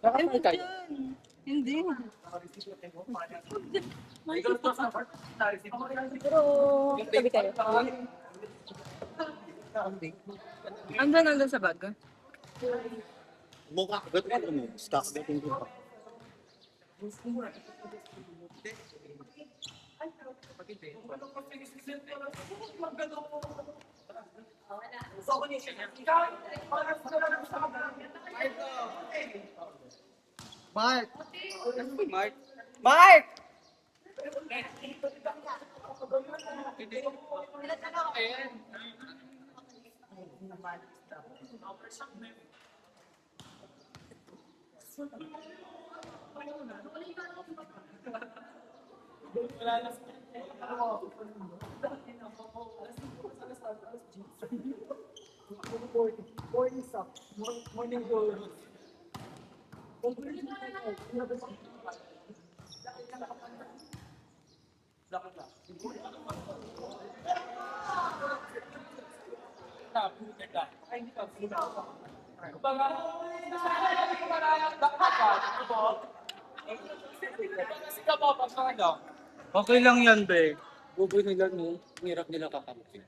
Nakakal kayo. Hindi. Pero, tabi kayo. Andun sa bag. Mukha agad ka mo. Stop getting ko. Mark! Mark! Mark! Okay lang yan, be. Buboy nila no. Ang hirap nila kakampi.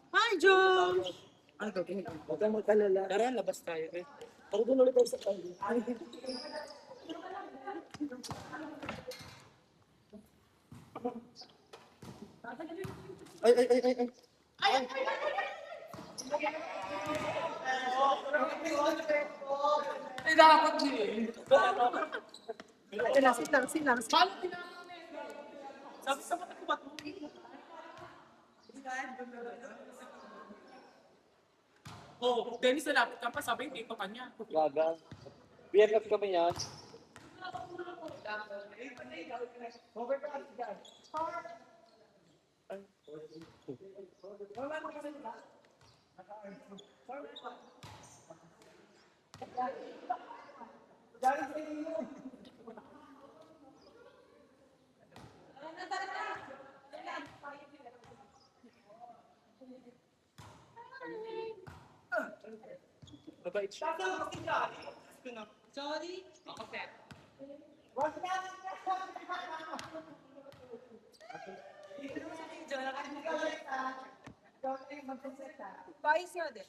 Hi, Josh! Ano gagawin? Huwag kang magkalala. Tara, labas tayo, eh. Tara doon ulit tayo sa tayo. Ay! Ay, dapat eh. Silang. Sabi sa mata ko ba? Oh, Dennis, nalapit ka pa, sabi hindi pa kanya. Gaga. BFF kami yan. Mabait siya. Sorry? Ako, Pet. Pais nga din.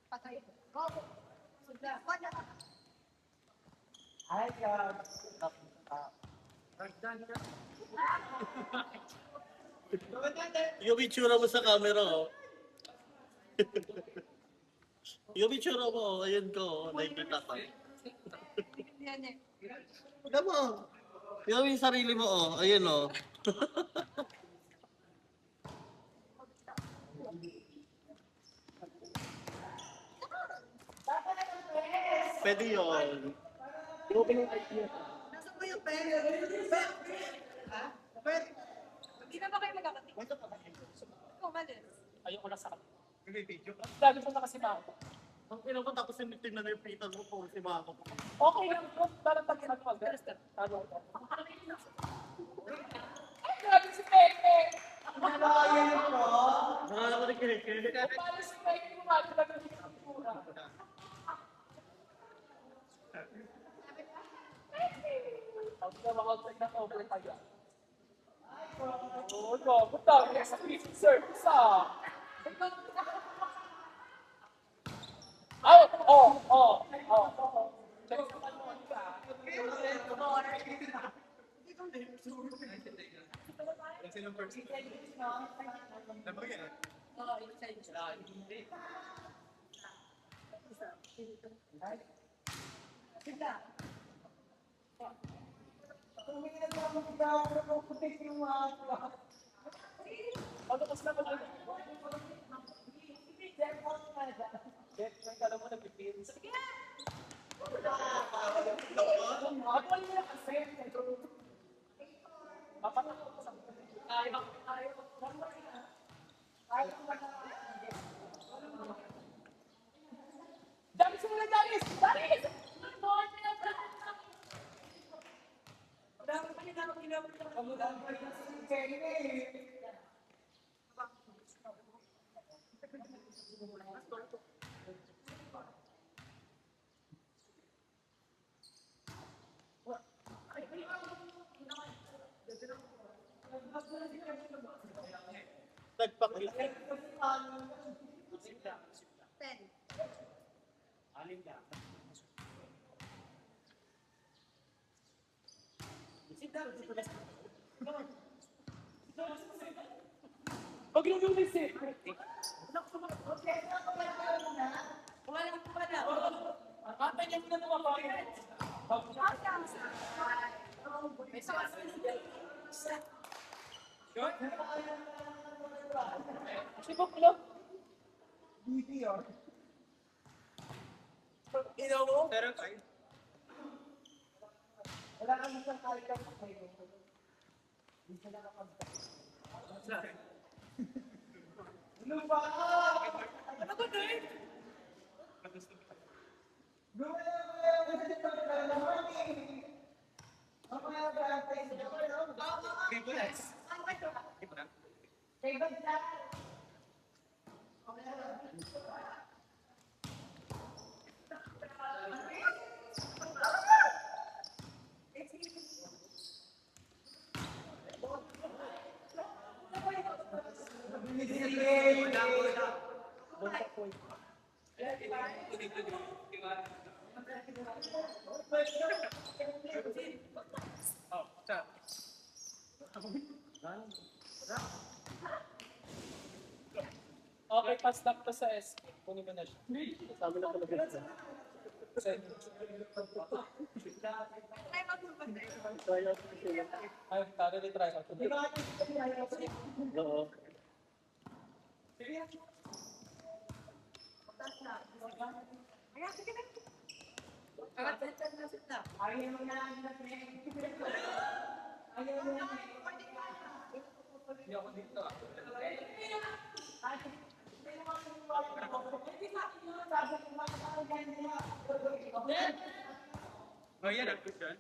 Patay. Yung itsura mo sa camera, oh. Yung itsura mo, oh. Ayun ko, oh. Nakikita ka. Tignan mo. Tignan mo yung sarili mo, oh. Ayun, oh. Pwede yun. Hindi na ba kayo magkakating? Ikaw, malis. Ayoko na sa kanya. Lagi pa na kasi mako. Ang ina mo, tapos tingnan na yung pita mo po si Mako. Okay lang po, parang pag ginagawa. Talo ko. Ay, grabe si Pepe! Nakala ko ni Keke. Paano si Pepe kumali na ng pintura? Ang nakakagay na over tayo. Oo, no. Punta, next week, service ah. Check sa panon ka. Ano kasi naman yun? Jeff, may kala mo nag-pipin. Sige! Ako wala na kasi. Mapatakot ko sa ayaw. Dami sa mga Danis! Danis! Nagpakil. 10. Pag lumilis eh. Kanta niya muna naman ba? Yun? Si Bakla. Ino mo? Pero kayo. Ano ba na eh? Okay, pa-stop to sa SK. Kunin mo na siya. Sabi na talaga siya. Ay, tara rin try out. Oo. Oh, yan ang cushion.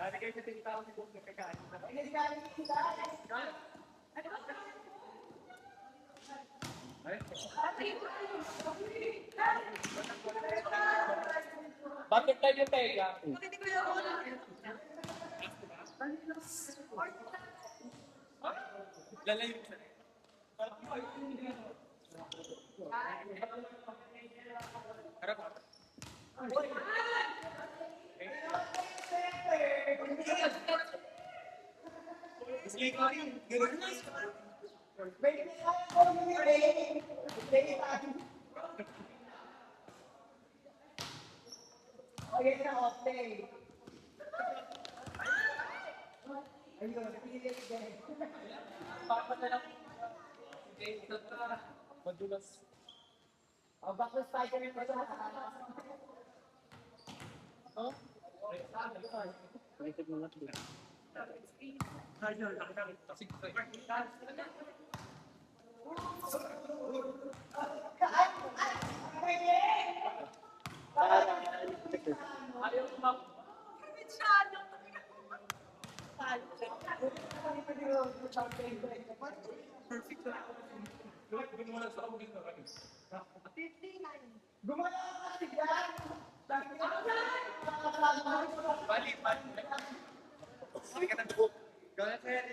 Lagi kayo sa tinitawag ni Bong nagkakain. Bakit tayo yung tega? Lalayo siya. Harap ako. Sige ko rin. Ganun na. Papa na lang. Madulas. Nakitag mo natin. Ayaw kumap. Balik. Sige ka ng buhok. Gawin ka yan.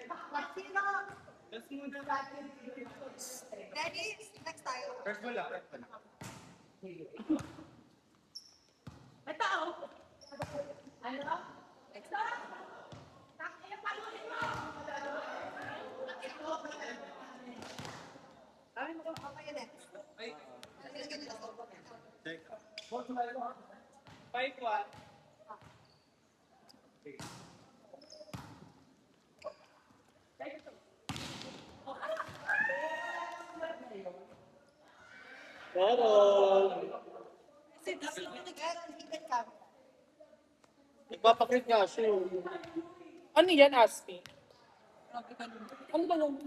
Ready? Next tayo. First ball lang. May tao. Ano? Next tayo. Ay, mo ko pa yan. Ay. Check. 5-1. Carol! Kasi dapat yung nag-aaral, hindi ka. Nagpapakit nga siya. Ano yan, Aspi? Ano ba yung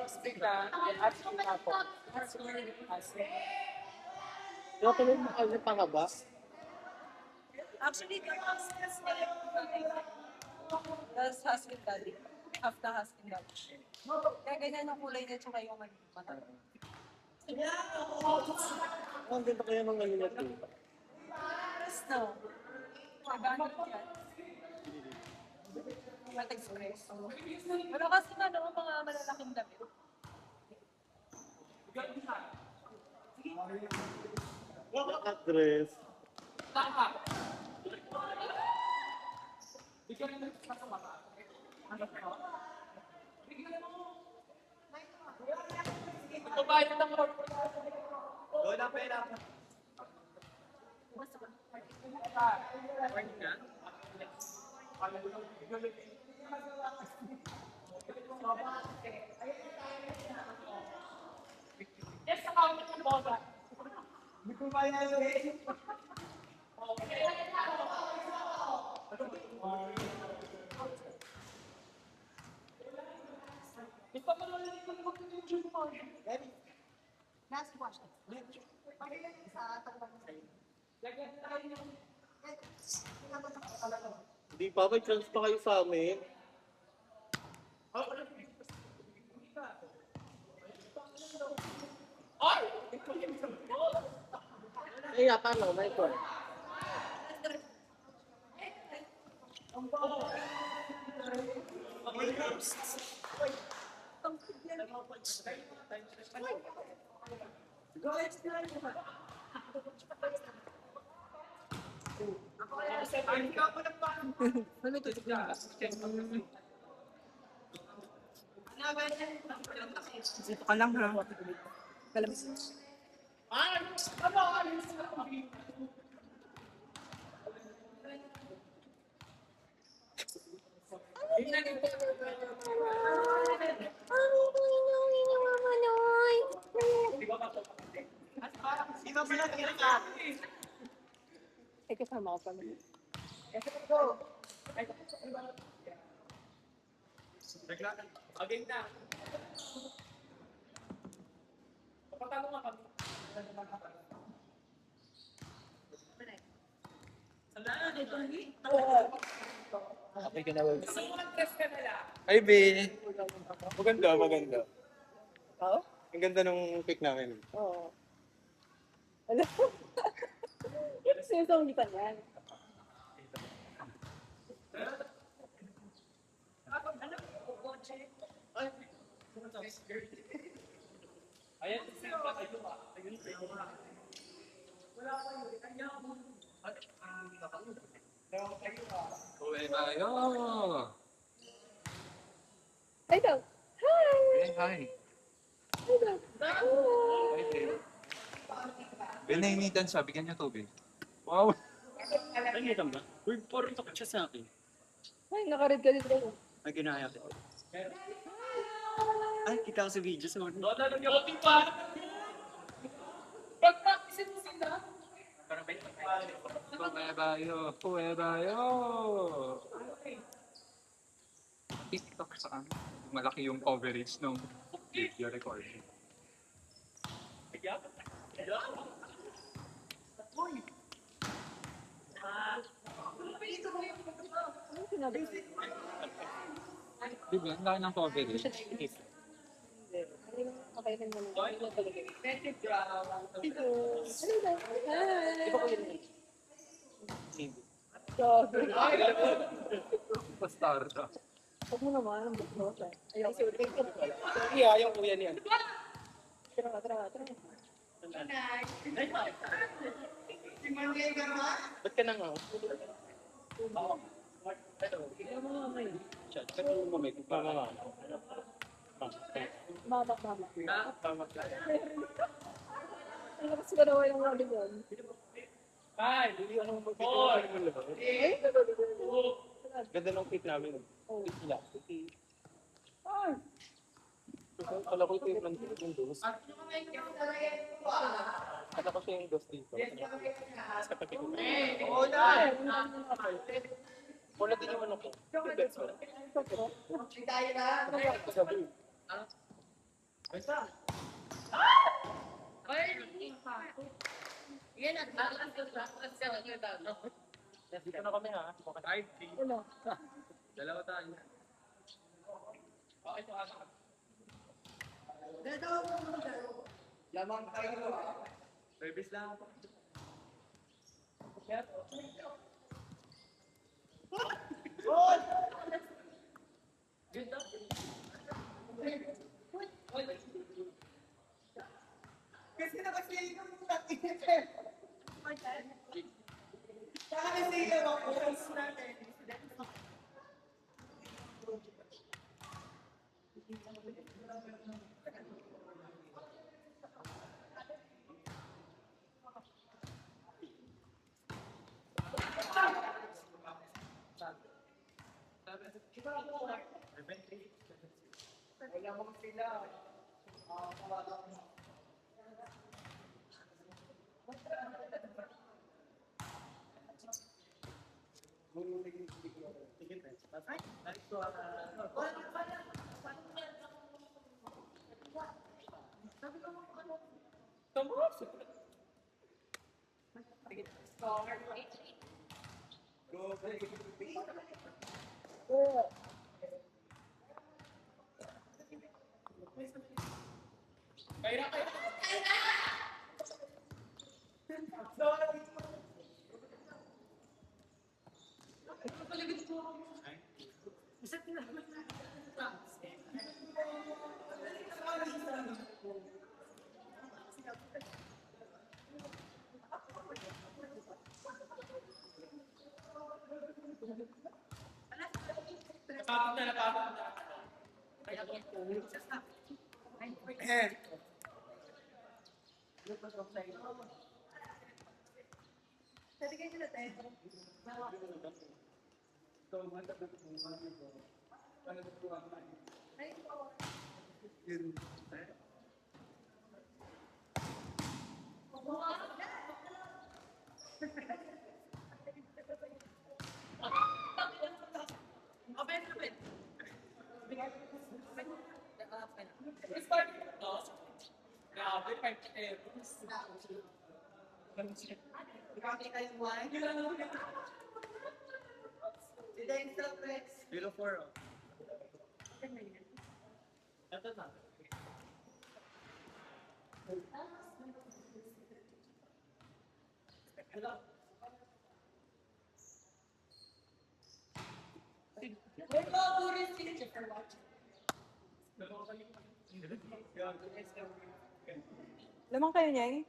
Aspi ka? Aspi ako. Aspi. Yung tulog mo kasi pangaba. Actually, the husband's name, that's husband daddy. Half the husband daddy. Kaya ganyan yung kulay niya tsaka yung mata. Ang ganda kaya ng ngayon natin. No. Nagano yan. Mat express. Pero kasi ano, mga malalaking damit. Actress. Magbabayad ng mga Yes, account ng bola. Last question. Pagdating sa tanong sa'yo. Hindi pa, may chance pa kayo sa amin. Eh, paano? May call. Dito ka lang ha. Kalabas. Ay, kasama ko pa naman. Again na. Papatanong nga kami. Okay ka na ba? Gusto mo mag-dress ka na lang. Ay, B. Maganda, maganda. Oo? Ang ganda nung pic namin. Oo. Ano? Yung sinusungitan yan. Ayan, simple kayo ah. Ayun, Uwe tayo. Ay, daw. Hi! Hey, hi. Ay, daw. Hi, babe. Ben, nainitan siya. Bigyan niyo tubig. Wow. Nainitan ba? Uy, parang takot siya sa akin. Ay, nakaread ka dito. Ay, ginaya ko. Ay, kita ko sa video. So, Doon na yung open pa. Pag-practice mo sila. Parang may Uwe tayo. Uwe tayo. TikTok sa ano. Malaki yung coverage ng video recording. Ano sinabi? Di ba? Ang laki ng coverage. Hindi. Ano yung kakailan mo naman? Ano talaga? Ito. Ano daw? Hi! Iba ko yun. Sorry. Basta ta. Huwag mo naman. Ang buklo. Ayaw. iya, yung kuya niya. Tara, tara, tara. Ba't ka nang ako? Chat, ba't yung mamay ko pa mga Mama, mama. Ano kasi ganawa yung mga doon? Five, four, Ay, ganda ng pic namin. Oh. Sila. Kala ko ito yung dos. Kala ko siya yung dos dito. Sa pati ko. Wala din yung ano ko. Sabi. Yan ang alas. Dito na kami ha. 5, 3. Ano? Dalawa tayo. Okay, ito asa. Lamang tayo. Service lang. Kasi nakasili ng takinit eh. Nakasili ako. Wala mo sila. Kaya. Napapag na. Grabe, 5 euros. Nakakita yung wine. Dito yung self-rex. 04 oh. Ito na. Lamang kayo niya eh.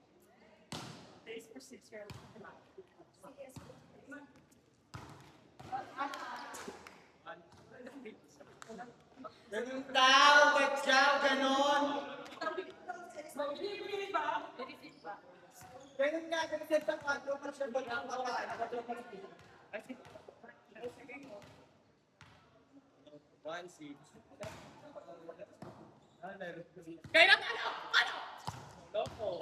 Ganun tao, ba't siya, ganon? Ganun nga, ganun sa tapato pa siya ba ng One seat. Kaya na ano? Loko.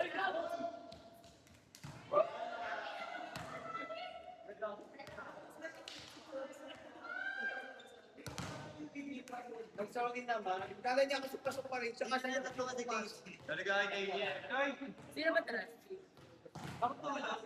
Nagsawa din naman. Kala niya ako pasok pa rin. Tsaka sa tatlo ka sa case. Talaga ang alien. Ay! Sino ba talas? Ako to wala.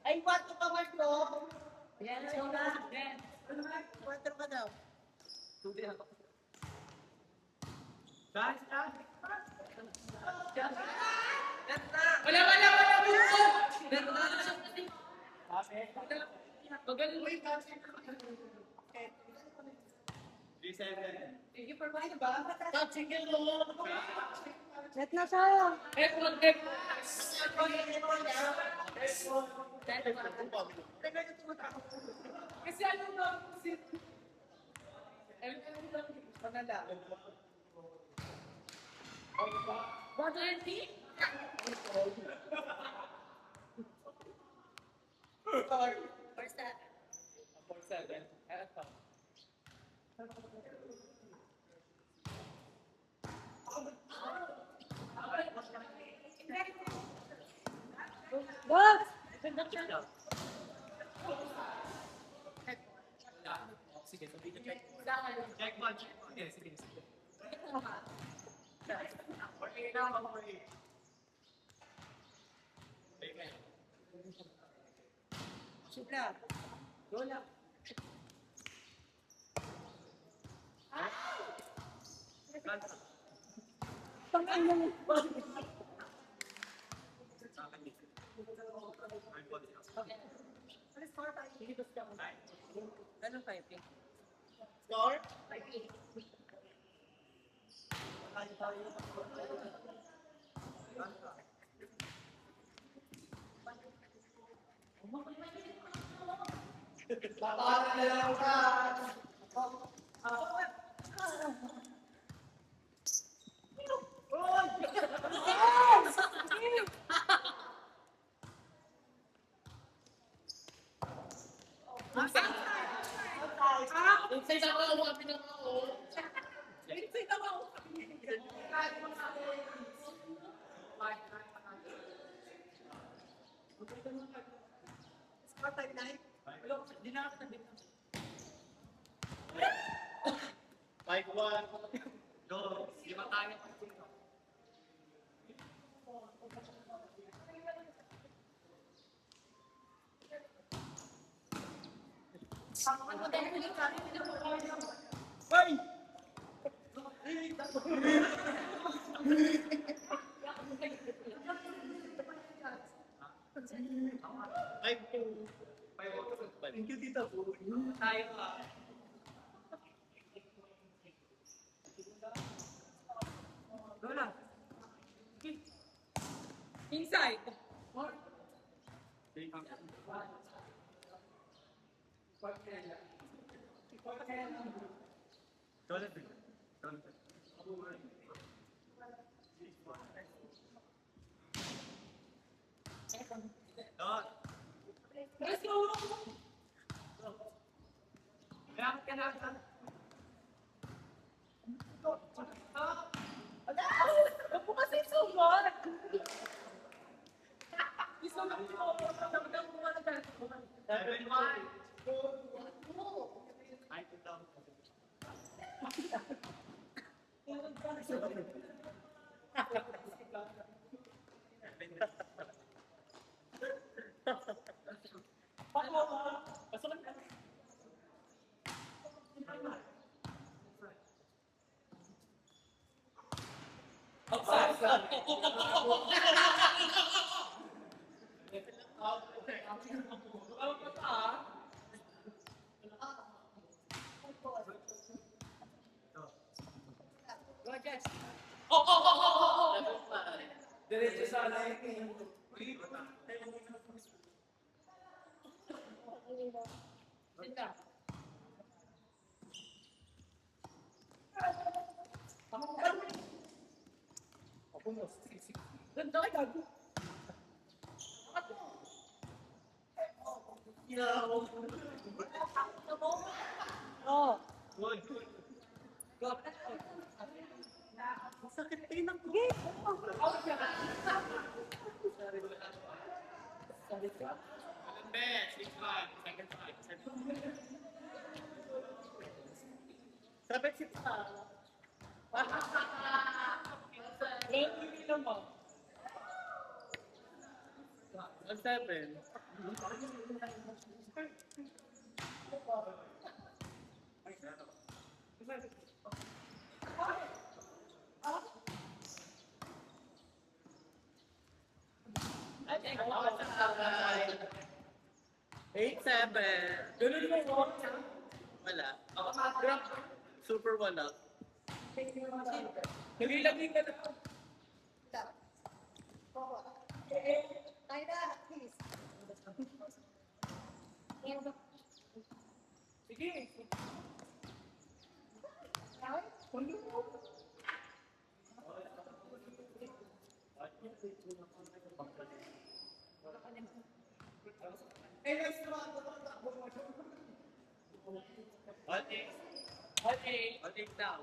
Ay, kwarto ka, Marco. Yan, so na. Kwarto ka daw. Guys, guys! Wala! Magaling mo yung 3-7. Thank you for buying ba? Touching it, Lord. Net na siya. Kasi ano na, kasi... Panala. Where's that? 4-7. Eto. Box! Sige, sabihin ko check. Check one. Sige, sige, sige. Okay na, okay. Shoot na. Go lang. Pang-ina mo. Anong typing? Score? Inside ako, umapin ako. Inside ako. Di na ako nandito. 5-1. Go. Di ba tayo? Bye! Thank you, Tita Po. Tayo ka. Go lang. Inside. Let's go. Kaya ka na. Ako kasi sumat. Gusto mo ko. Tamang mo na tayo. 7-1. Ay, ito. Diretso sa alay. Ganda ka gago. Oh. Sakit tayo ng Sige. Sabit si Pa. Ang 7. Eight, 7. Ganun mo. Wala. Super 1 up. Nagilagay ka na. Tayo na, please. Sige. I'll take down.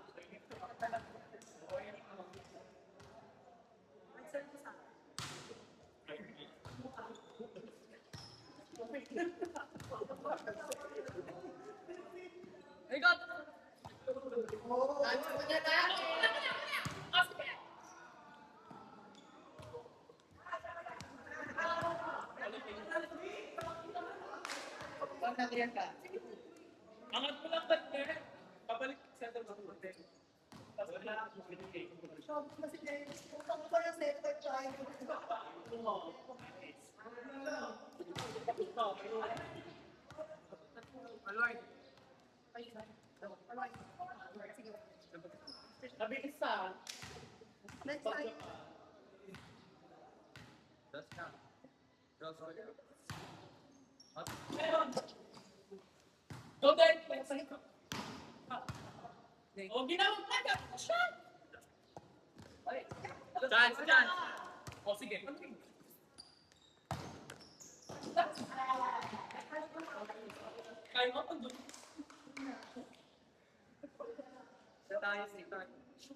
Ay, God! Angat mo lang ba't eh? Pabalik sa center mo. Tapos wala akong binigay. Alright. Nabilis sa. Next time. That's na. Girls, okay. Go then! O, ginawang taga! Shot! Chance, chance! O, sige. Kaya mo pag doon. Ito tayo, sige tayo.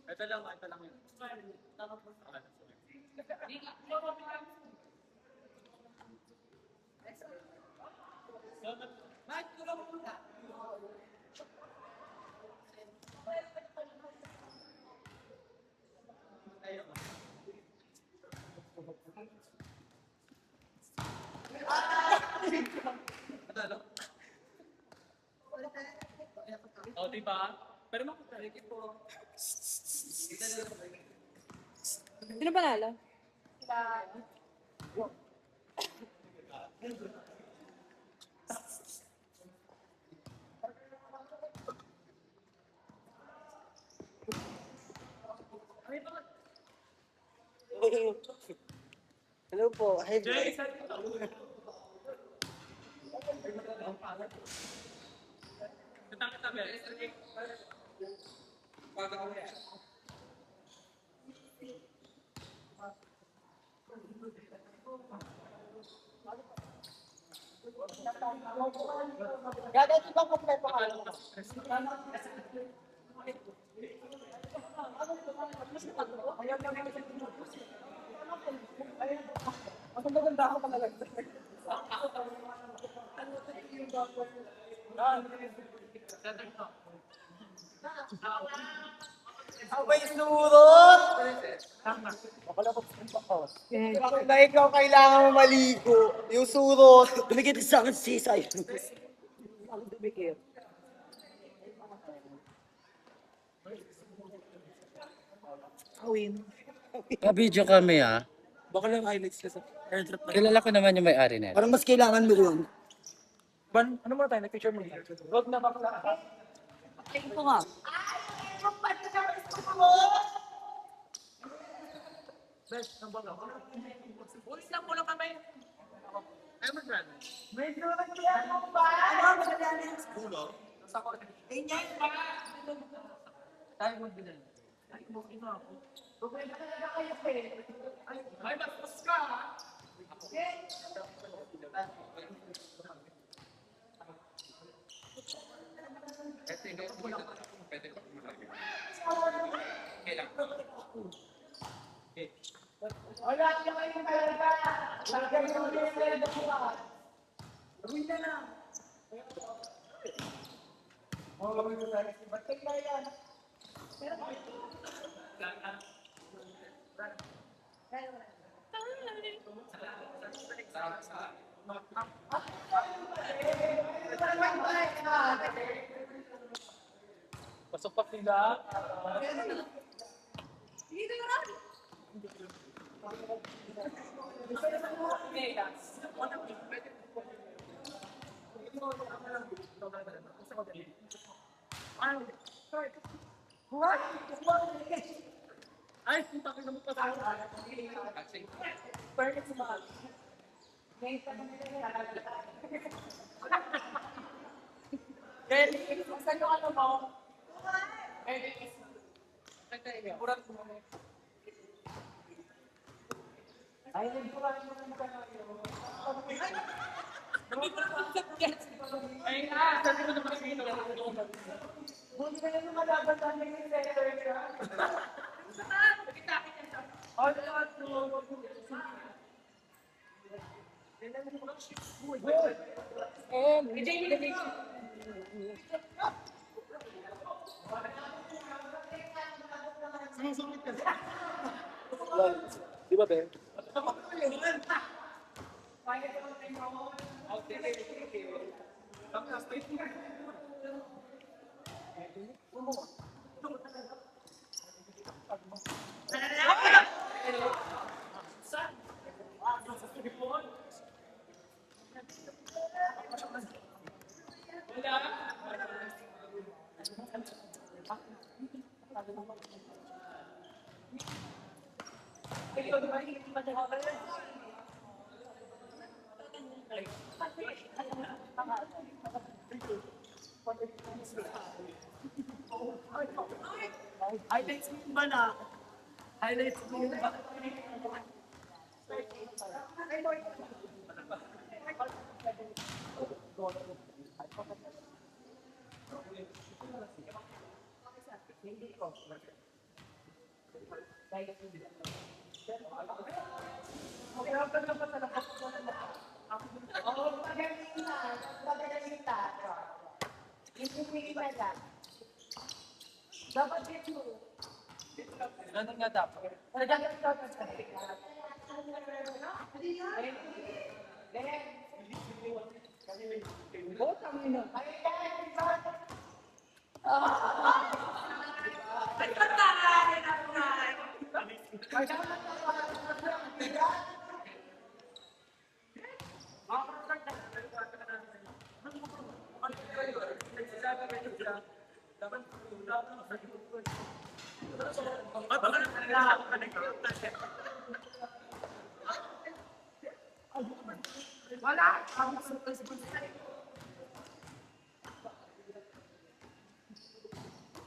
Ito lang yun. Mike, tulong mo muna. O, diba? Pero makapalagay po. Sino panalo? Hello po. Hey, Jay, saan ka? Tabi. gagawin bang kompleto ka? Mas maganda ako talaga. Abay, surot! Bakit ba ikaw kailangan mo maligo? Yung surot. Dumikit sa akin sisay. Dumikit. Pa-video kami ah. Baka lang highlights ka sa airdrop na. Kilala ko naman yung may-ari nito. Parang mas kailangan mo yun. Ban, ano muna tayo? Nag-picture mo dito. Huwag na bakla. Ito nga. Best, nang bakla. Ulis lang po lang kami. Ayaw mo, Brad. Tayo magbilan. Ay, mas ka, ha? Ito yung pwede pa kumakain. Okay lang. Pasok pa sila. Ay, punta ko na mo pa sa Kasi, saan yung ano mo? Burat mo. Ay, sabi ko naman sino. Di ba, Ben? Highlights mo yung bala. Highlights mo yung bala. Ganun nga dapat.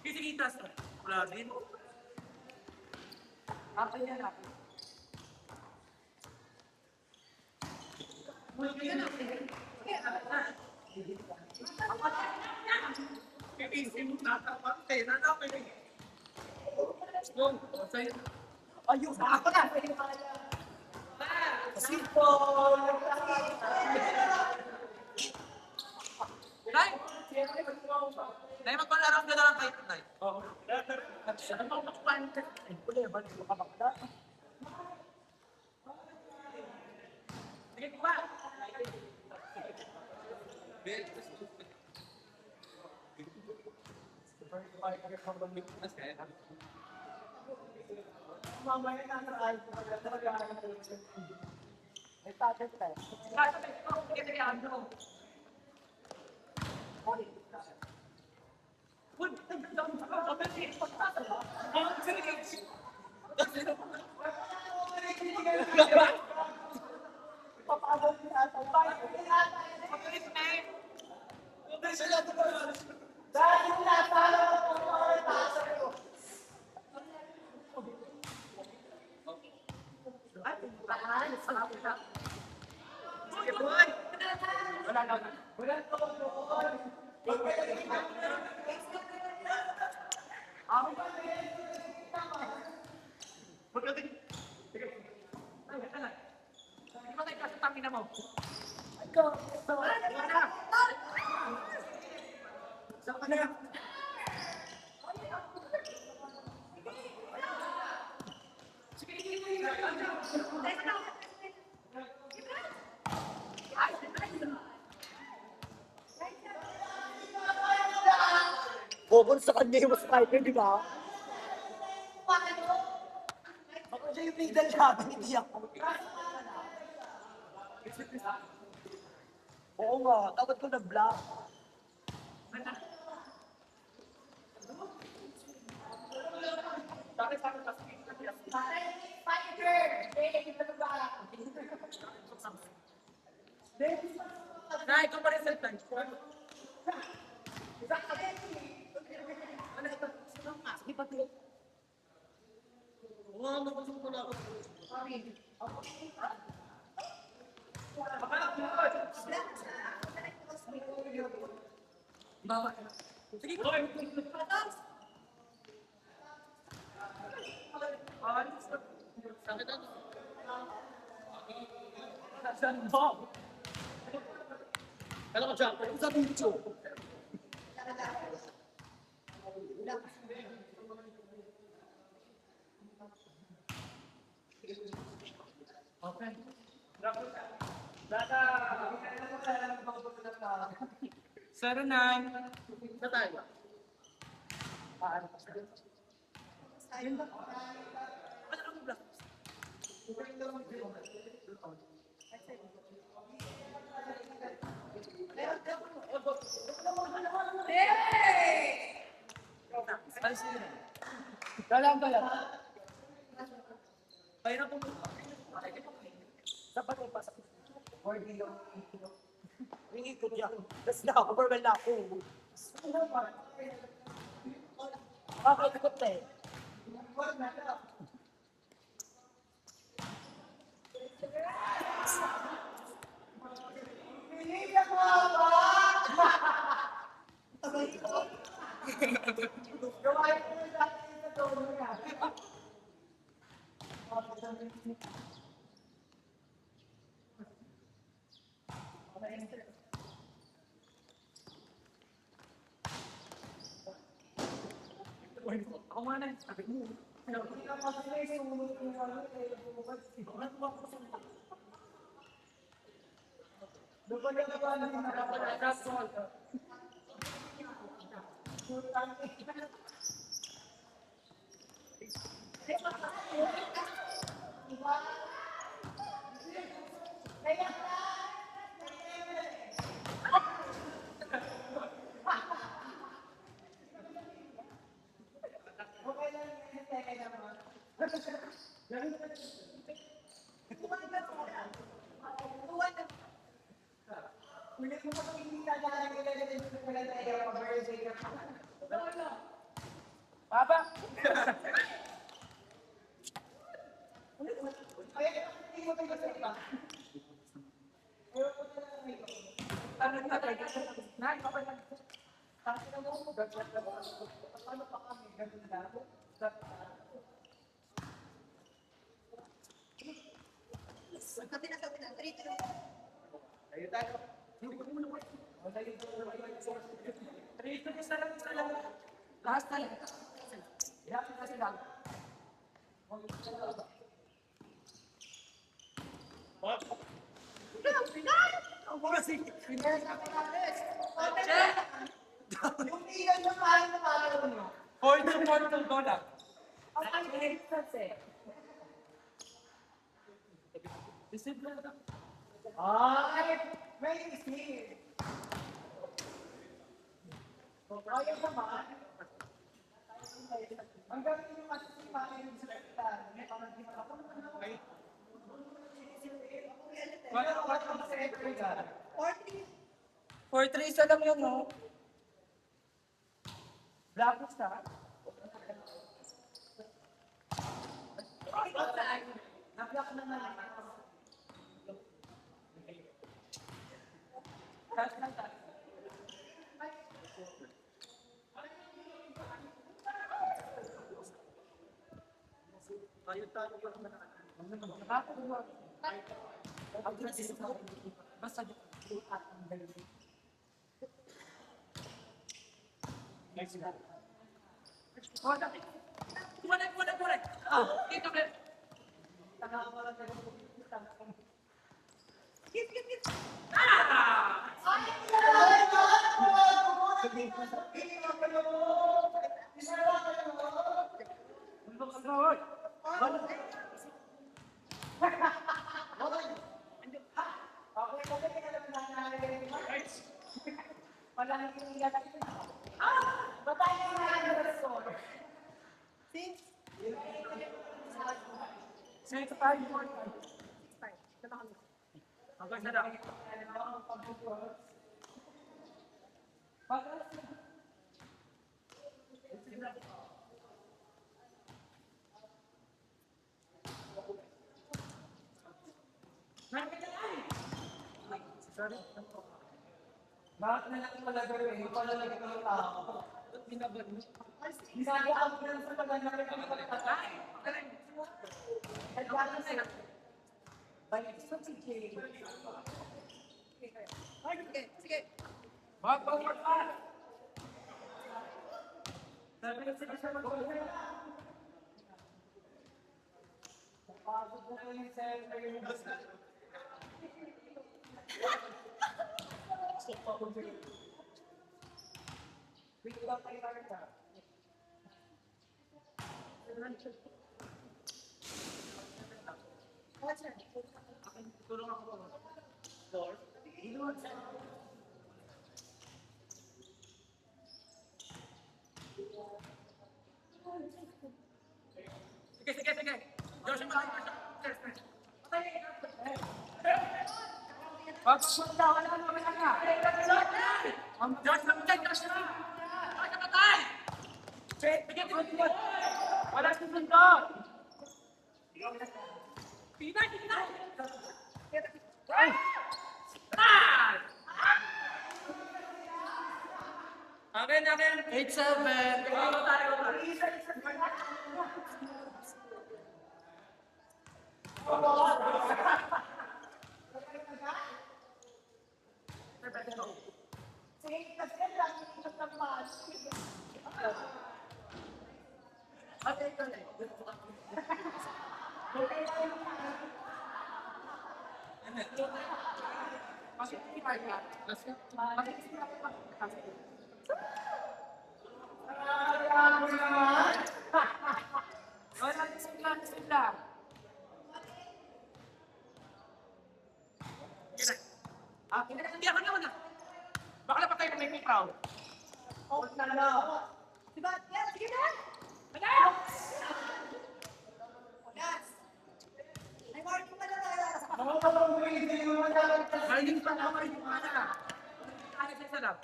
Kisikitas na. Wala din. Apa yan ako? Ayun, ako na! Sipol! Nay! Nay, magpalarang ka na lang kayo, Nay. Oo. Ano ba makuhaan ka? Ay, pula, ba? Hindi mo ka makita? Sige, ba? Mamaya na nakain ko talaga. May tatay tayo. Tatay ko, hindi ka ano. Bobon sa kanya yung mas fighter, di ba? Ako siya yung legal natin, hindi ako. Oo nga, dapat ko nag-block. Nay, ito pa rin sa time. Sige, go. Sakit Kala ko dyan, kung sa video. Okay. Zero nine. Na tayo. Galang. Mayroon po. Dapat may pasok. Or dilo. Ringin ko niya. Tapos na, overwhelmed na ako. Okay, ikot na eh. Ako nga na, sabi mo. Papa! Last time. Yeah, kasi lang. Yung ilan na parang napalo nyo. Portal go lang. Discipline lang. Ay, may isip. Ayaw naman. Ang gawin nyo kasi si Mami yung sekretar. May pamagin ako naman. Wala ka sa sekretar. 4-3 isa lang yun, no? Blackbox na. Nablock na nga. Taas lang taas. Nakakagulo. Ang ginasisip ko. Basta Kumalag. Dito ka. Say sa tayo mo. Hanggang na lang. Bakit na lang pala gawin? Pala lang ito ng tao. Ginagawa ko lang sa paglalaki ng pagtatay. Sige, sige. Sige, sige, sige. Josh, Akin, akin. 8-7. Hindi ako naman ah. Baka na pa kayo may crowd. Diba? Yes, sige na! Ay, warning pala tayo. Marinig pa na, marinig pa na. Ay, isa lang.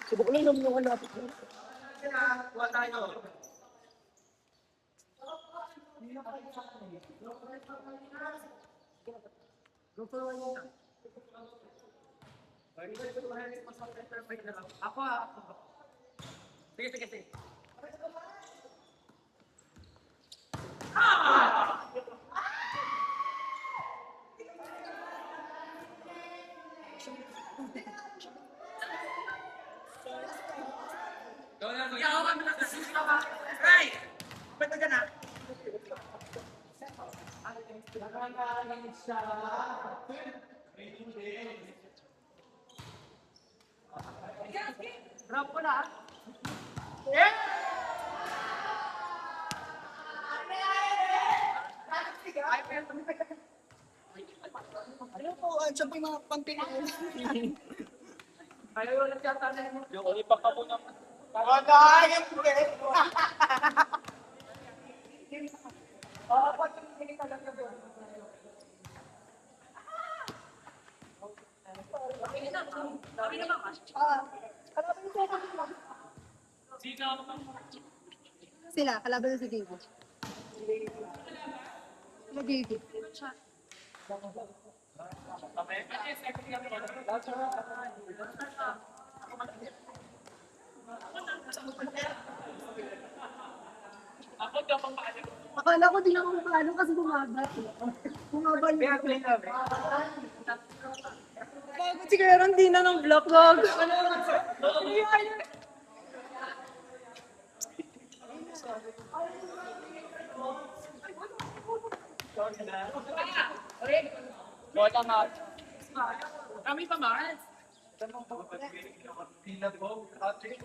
Subok lang naman yung hanapit mo. Kuha tayo. Ako ah. Sige, sige, sige. Yawan mo na kasi ka ba? Right! Ba't ka na? Drop ko na. Ano po, andyan po yung mga pangpinaan. Ayaw ulit yata na yun. Yung ulipak ka muna. Wala, yung pwede. Sila, kalaban sa Diego. Sila Diego. Akala ko din ako mapalo kasi bumaba. Bumaba lang. Bago si Kuya Ron, di na ng block log. Bota nga. Kami pa man. Okay.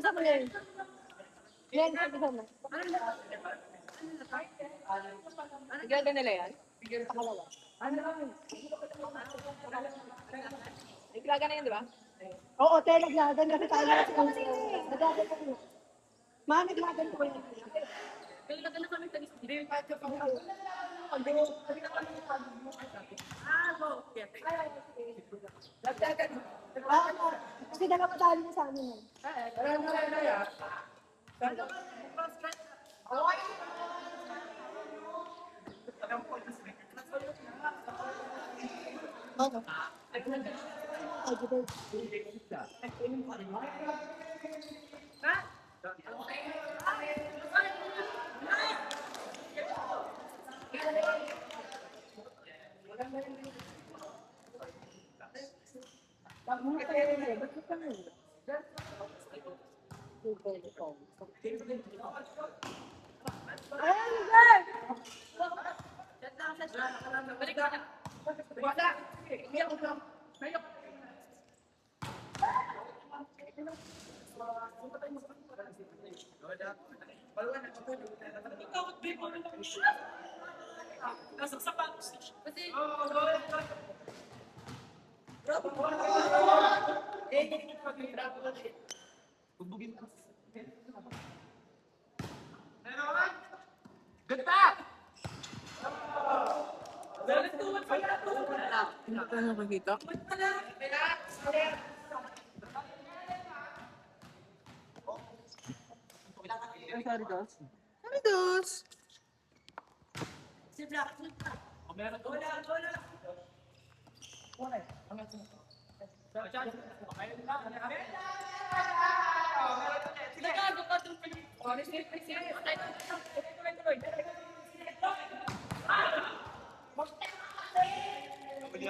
Sabi mo yan. Yan, sabi mo. Ganda nila yan? Pakalawa. Naglaga na yun, di ba? Oo, te, naglaga. Kasi tayo na Managlagan ko yan. Kasi dalawa tali na sa amin.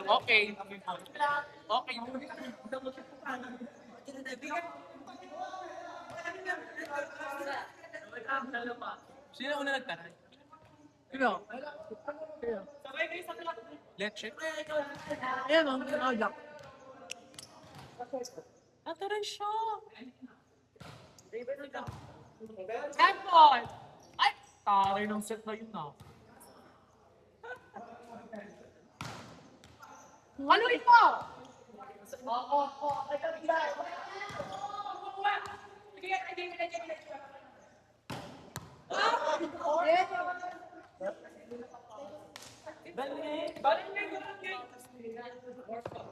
Okay. Okay. Sino una nagtanay? Sino? Leche? Ayan o, nakagak. Ataran siya. Handball! Ay! Taray ng set na yun na. Haluin mo!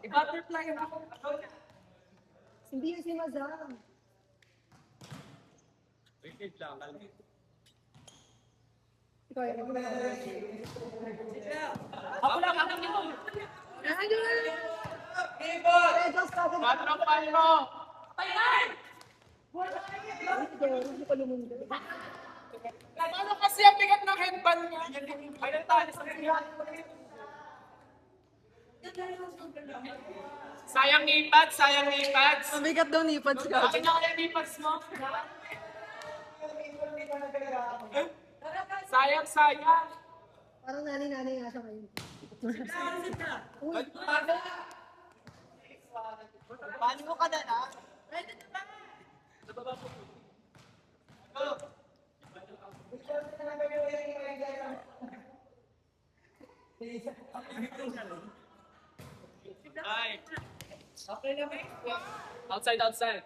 I-butterfly ako. Hindi yung si Mazam. Ikaw yan. Ako lang, ako lang. Patro, patro! Tayan! Hindi ko lumundo. Ano kasi ang bigat ng headband niya? Ay, natalis sa kanya. Sayang nipads, sayang nipads. Mabigat daw ni Pads ka. Akin na kaya nipads mo. Sayang, sayang. Parang nani-nani nga siya ngayon. Paano mo ka na na? Ay. Outside, outside.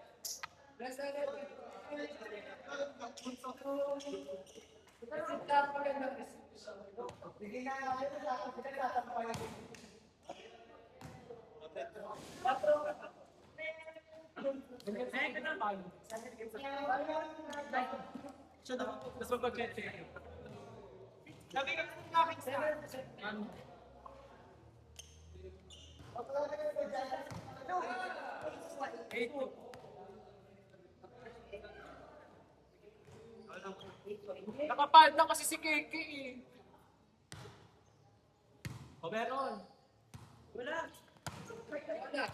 Tapos magpag-check. Sabi ka ng aking start. Nakapad na kasi si Keke eh. O meron. Wala. Wala.